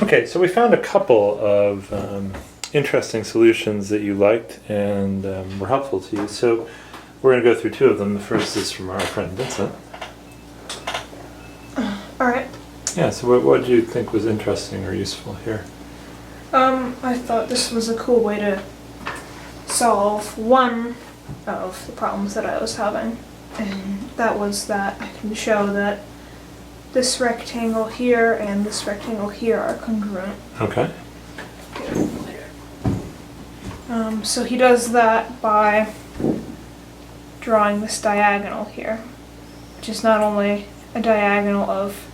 Okay, so we found a couple of interesting solutions that you liked and were helpful to you. So we're going to go through two of them. The first is from our friend Vincent. All right. Yeah, so what did you think was interesting or useful here? I thought this was a cool way to solve one of the problems that I was having, and that was that I can show that this rectangle here and this rectangle here are congruent. Okay. So he does that by drawing this diagonal here, which is not only a diagonal of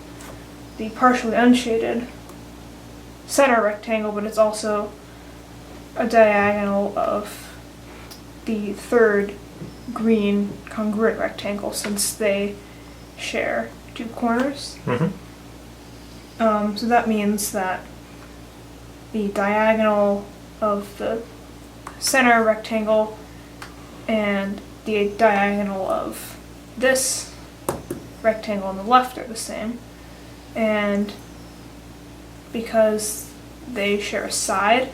the partially unshaded center rectangle, but it's also a diagonal of the third green congruent rectangle, since they share two corners. Mm-hmm. So that means that the diagonal of the center rectangle and the diagonal of this rectangle on the left are the same, and because they share a side,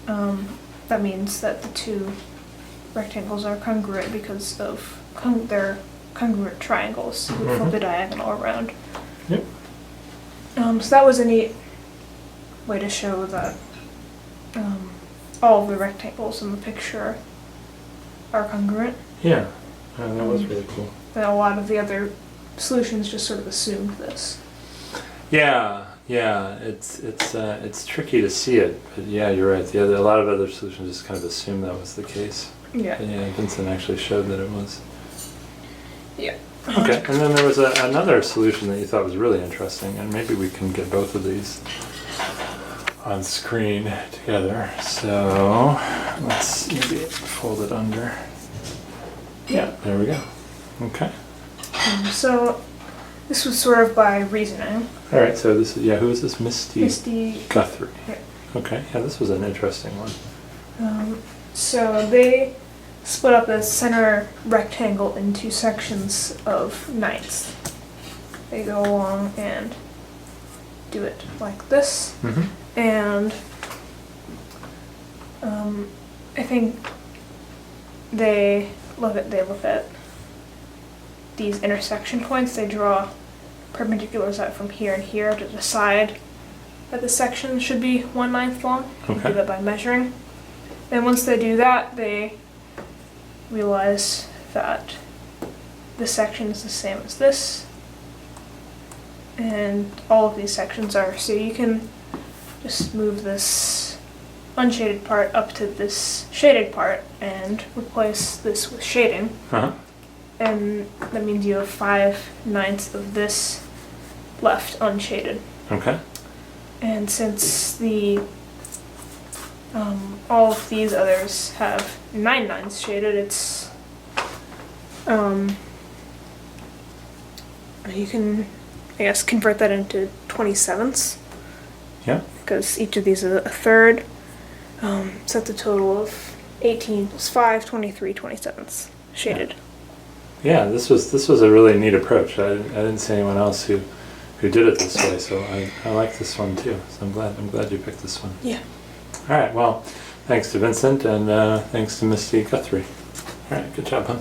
that means that the two rectangles are congruent because of their congruent triangles. We flip the diagonal around. Yep. So that was a neat way to show that all of the rectangles in the picture are congruent. Yeah, that was really cool. And a lot of the other solutions just sort of assumed this. Yeah, it's tricky to see it, but yeah, you're right. A lot of other solutions just kind of assume that was the case. Yeah. But yeah, Vincent actually showed that it was. Yeah. Okay, and then there was another solution that you thought was really interesting, and maybe we can get both of these on screen together. So let's maybe fold it under. Yeah, there we go. Okay. So this was sort of by reasoning. All right, so this is, who is this? Misty Guthrie. Yeah. Okay, yeah, this was an interesting one. So they split up the center rectangle into sections of ninths. They go along and do it like this. Mm-hmm. And I think they look at these intersection points. They draw perpendiculars out from here and here to decide that the section should be 1/9 long. Okay. They do that by measuring. And once they do that, they realize that this section is the same as this, and all of these sections are. So you can just move this unshaded part up to this shaded part and replace this with shading. Uh-huh. And that means you have 5/9 of this left unshaded. Okay. And since all of these others have 9/9 shaded, it's you can, I guess, convert that into 27ths. Yeah. Because each of these is a third. So that's a total of 18 plus 5, 23 27ths shaded. Yeah, this was a really neat approach. I didn't see anyone else who did it this way, so I like this one too. So I'm glad you picked this one. Yeah. All right. Well, thanks to Vincent and thanks to Misty Guthrie. All right. Good job, huh?